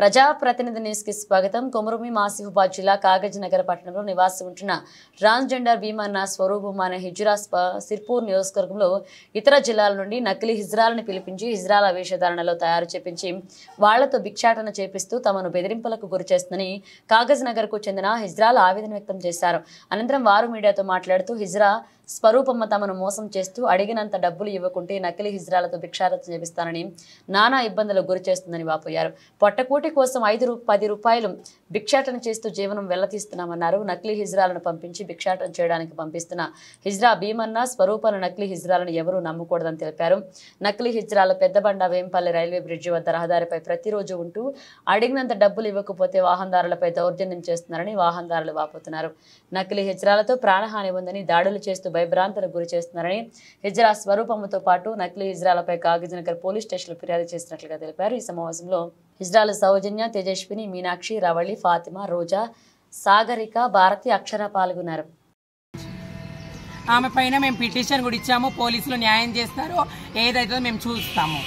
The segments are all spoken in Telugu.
ప్రజాప్రతినిధి న్యూస్ కి స్వాగతం. కొమరమి మాసిఫాబాద్ జిల్లా కాగజ్ నగర్ పట్టణంలో నివాసం ఉంటున్న ట్రాన్స్జెండర్ భీమన్న స్వరూపం అనే హిజ్రా సిర్పూర్ నియోజకవర్గంలో ఇతర జిల్లాల నుండి నకిలీ హిజ్రాలను పిలిపించి హిజ్రాల వేషధారణలో తయారు చేపించి వాళ్లతో భిక్షాటన చేపిస్తూ తమను బెదిరింపులకు గురిచేస్తుందని కాగజ్ నగర్ కు చెందిన హిజ్రాలు ఆవేదన వ్యక్తం చేశారు. అనంతరం వారు మీడియాతో మాట్లాడుతూ హిజ్రా స్వరూపమ్మ తమను మోసం చేస్తూ అడిగినంత డబ్బులు ఇవ్వకుంటే నకిలీ హిజ్రాలతో భిక్షాటన చేపిస్తానని నానా ఇబ్బందులకు గురి చేస్తుందని వాపోయారు. పొట్టకూటి కోసం 5-10 రూపాయలు భిక్షాటన చేస్తూ జీవనం వెళ్లతీస్తున్నామన్నారు. నకిలీ హిజ్రాలను పంపించి భిక్షాటన చేయడానికి పంపిస్తున్న హిజ్రా భీమన్న స్వరూపాల నకిలీ హిజ్రాలను ఎవరూ నమ్మకూడదని తెలిపారు. నకిలీ హిజ్రాల పెద్దబండ వేంపల్లి రైల్వే బ్రిడ్జి వద్ద రహదారిపై ప్రతిరోజు ఉంటూ అడిగినంత డబ్బులు ఇవ్వకపోతే వాహనదారులపై దౌర్జన్యం చేస్తున్నారని వాహనదారులు వాపోతున్నారు. నకిలీ హిజ్రాలతో ప్రాణహాని ఉందని దాడులు చేస్తూ భయభ్రాంతులకు గురి చేస్తున్నారని హిజ్రా స్వరూపంతో పాటు నకిలీ హిజ్రాలపై కాగజ్ నగర్ పోలీస్ స్టేషన్లో ఫిర్యాదు చేసినట్లుగా తెలిపారు. ఈ సమావేశంలో హిజ్రాలు సౌజన్య, తేజస్విని, మీనాక్షి, రవళి, ఫాతిమా, రోజా, సాగరిక, భారతి, అక్షర పాల్గొన్నారు. ఆమె పైన మేము పిటిషన్ కూడా ఇచ్చాము. పోలీసులు న్యాయం చేస్తారు, ఏదైతే మేము చూస్తాము.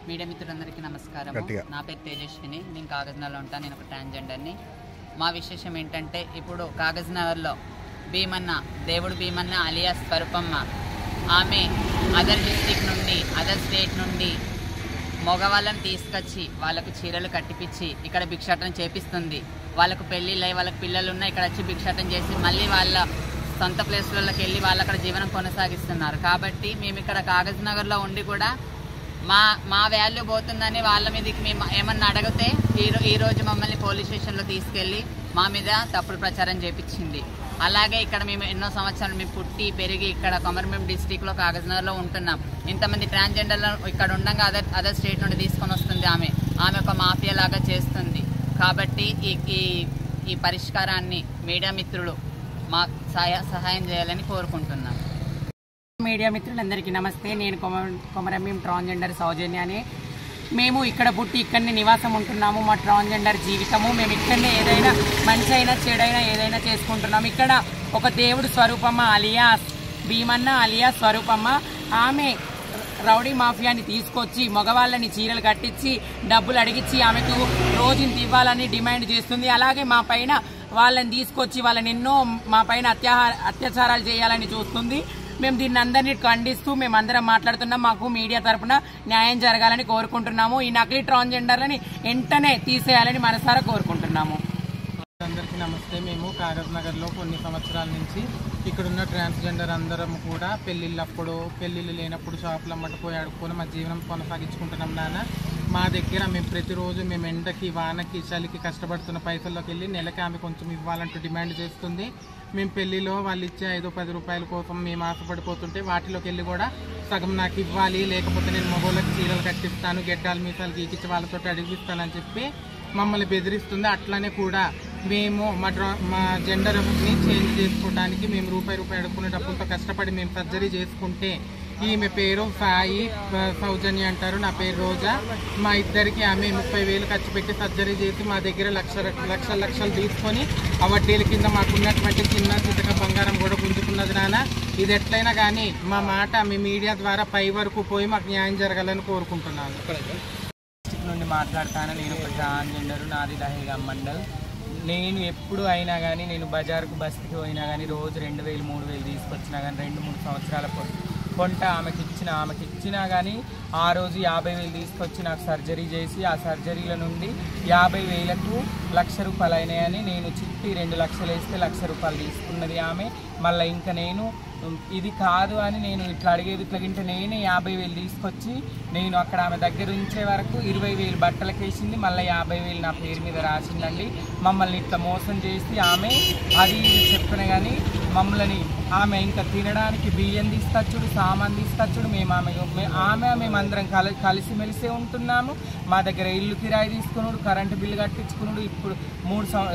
మీడియా మిత్రులందరికీ నమస్కారం. నా పేరు తేజస్విని, నేను కాగజ్నగర్లో ఉంటాను. నేను ఒక ట్రాన్స్జెండర్ని. మా విశేషం ఏంటంటే, ఇప్పుడు కాగజ్నగర్లో భీమన్న, దేవుడు భీమన్న అలియా స్వరూపమ్మ, ఆమె అదర్ డిస్ట్రిక్ట్ నుండి, అదర్ స్టేట్ నుండి మగవాళ్ళని తీసుకొచ్చి వాళ్ళకు చీరలు కట్టిపించి ఇక్కడ భిక్షాటన చేపిస్తుంది. వాళ్ళకు పెళ్ళిళ్ళై వాళ్ళకి పిల్లలు ఉన్నాయి, ఇక్కడ వచ్చి భిక్షాటన చేసి మళ్ళీ వాళ్ళ సొంత ప్లేస్లలోకి వెళ్ళి వాళ్ళు అక్కడ జీవనం కొనసాగిస్తున్నారు. కాబట్టి మేము ఇక్కడ కాగజ్నగర్లో ఉండి కూడా మా వాల్యూ పోతుందని వాళ్ళ మీదకి మేము ఏమన్నా అడిగితే ఈరోజు మమ్మల్ని పోలీస్ స్టేషన్లో తీసుకెళ్ళి మా మీద తప్పుడు ప్రచారం చేపించింది. అలాగే ఇక్కడ మేము ఎన్నో సంవత్సరాలు మేము పుట్టి పెరిగి ఇక్కడ కొమరభీం డిస్టిక్లో కాగజ్నగర్లో ఉంటున్నాం. ఇంతమంది ట్రాన్స్జెండర్లు ఇక్కడ ఉండగా అదర్ స్టేట్ నుండి తీసుకొని వస్తుంది. ఆమె ఒక మాఫియా లాగా చేస్తుంది. కాబట్టి ఈ పరిష్కారాన్ని మీడియా మిత్రులు మా సహాయం చేయాలని కోరుకుంటున్నాం. మీడియా మిత్రులందరికీ నమస్తే. నేను కొమరభీం ట్రాన్స్జెండర్ సౌజన్య అని. మేము ఇక్కడ పుట్టి ఇక్కడనే నివాసం ఉంటున్నాము. మా ట్రాన్స్జెండర్ జీవితము మేము ఇక్కడనే ఏదైనా మంచి అయినా చెడైనా ఏదైనా చేసుకుంటున్నాము. ఇక్కడ ఒక దేవుడు స్వరూపమ్మ అలియా భీమన్న అలియా స్వరూపమ్మ, ఆమె రౌడీ మాఫియాని తీసుకొచ్చి మగవాళ్ళని చీరలు కట్టించి డబ్బులు అడిగించి ఆమెకు రోజుని ఇవ్వాలని డిమాండ్ చేస్తుంది. అలాగే మా పైన వాళ్ళని తీసుకొచ్చి వాళ్ళని ఎన్నో మా పైన అత్యాచారాలు చేయాలని చూస్తుంది. మేము దీన్ని అందరినీ ఖండిస్తూ మేమందరం మాట్లాడుతున్నాం. మాకు మీడియా తరఫున న్యాయం జరగాలని కోరుకుంటున్నాము. ఈ నకిలీ ట్రాన్స్జెండర్లని వెంటనే తీసేయాలని మనసారా కోరుకుంటున్నాము. అందరికీ నమస్తే. మేము కాగజ్ నగర్లో కొన్ని సంవత్సరాల నుంచి ఇక్కడున్న ట్రాన్స్జెండర్ అందరం కూడా పెళ్ళిళ్ళు లేనప్పుడు షాపులు అమ్మటపోయి ఆడుకొని మా జీవనం కొనసాగించుకుంటున్నాం. నాన్న మా దగ్గర మేము ప్రతిరోజు మేము ఎండకి వానకి చలికి కష్టపడుతున్న పైసల్లోకి వెళ్ళి నెలకి ఆమె కొంచెం ఇవ్వాలంటూ డిమాండ్ చేస్తుంది. మేము పెళ్లిలో వాళ్ళు ఇచ్చే 5-10 రూపాయల కోసం మేము ఆశపడిపోతుంటే వాటిలోకి వెళ్ళి కూడా సగం నాకు ఇవ్వాలి, లేకపోతే నేను మగోళ్ళకి చీరలు కట్టిస్తాను, గెడ్డాలు మీసాలు గీకిచ్చి వాళ్ళతో అడిగిస్తానని చెప్పి మమ్మల్ని బెదిరిస్తుంది. అట్లానే కూడా మేము మా జెండర్ని చేంజ్ చేసుకోవడానికి మేము రూపాయి అడుక్కునే డబ్బులతో కష్టపడి మేము సర్జరీ చేసుకుంటే, ఈమె పేరు సాయి సౌజన్య అంటారు, నా పేరు రోజా. మా ఇద్దరికి ఆమె 30,000 ఖర్చు పెట్టి సర్జరీ చేసి మా దగ్గర లక్షలు తీసుకొని ఆ వడ్డీల కింద మాకున్నటువంటి చిన్న చితక బంగారం కూడా గుంజుకున్నది. నాన్న ఇది ఎట్లయినా కానీ మా మాట మీ మీడియా ద్వారా పై వరకు పోయి మాకు న్యాయం జరగాలని కోరుకుంటున్నాను. డిస్ట్రిక్ట్ నుండి మాట్లాడతాను. నేను ఒక ట్రాన్స్జెండర్, నాది దహేగాం మండల్. నేను ఎప్పుడు అయినా కానీ నేను బజార్కు బస్కి పోయినా కానీ రోజు 2,000-3,000 తీసుకొచ్చినా కానీ 2-3 సంవత్సరాల కొంట ఆమెకి ఇచ్చినా కానీ ఆ రోజు 50,000 తీసుకొచ్చి నాకు సర్జరీ చేసి ఆ సర్జరీల నుండి 50,000కు ₹1,00,000 అయినాయని నేను చిట్టి 2 లక్షలు వేస్తే ₹1,00,000 తీసుకున్నది ఆమె. మళ్ళీ ఇంకా నేను ఇది కాదు అని నేను ఇట్లా అడిగేది ఇట్లాగింటే నేనే 50,000 తీసుకొచ్చి నేను అక్కడ ఆమె దగ్గర ఉంచే వరకు 20,000 బట్టలకు వేసింది. మళ్ళీ 50,000 నా పేరు మీద రాసిందండి. మమ్మల్ని ఇట్లా మోసం చేసి ఆమె అది చెప్పిన కానీ మమ్మల్ని ఆమె ఇంకా తినడానికి బియ్యం తీసుకొచ్చుడు, సామాన్ తీసుకొచ్చుడు. మేమందరం కలిసిమెలిసే ఉంటున్నాము. మా దగ్గర ఇల్లు కిరాయి తీసుకున్నాడు, కరెంటు బిల్లు కట్టించుకున్నాడు. ఇప్పుడు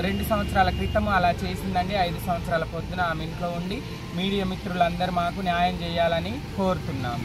2 సంవత్సరాల క్రితం అలా చేసిందండి. 5 సంవత్సరాల పొద్దున ఆమె ఇంట్లో ఉండి మీడియా మిత్రులందరూ మాకు న్యాయం చేయాలని కోరుతున్నాము.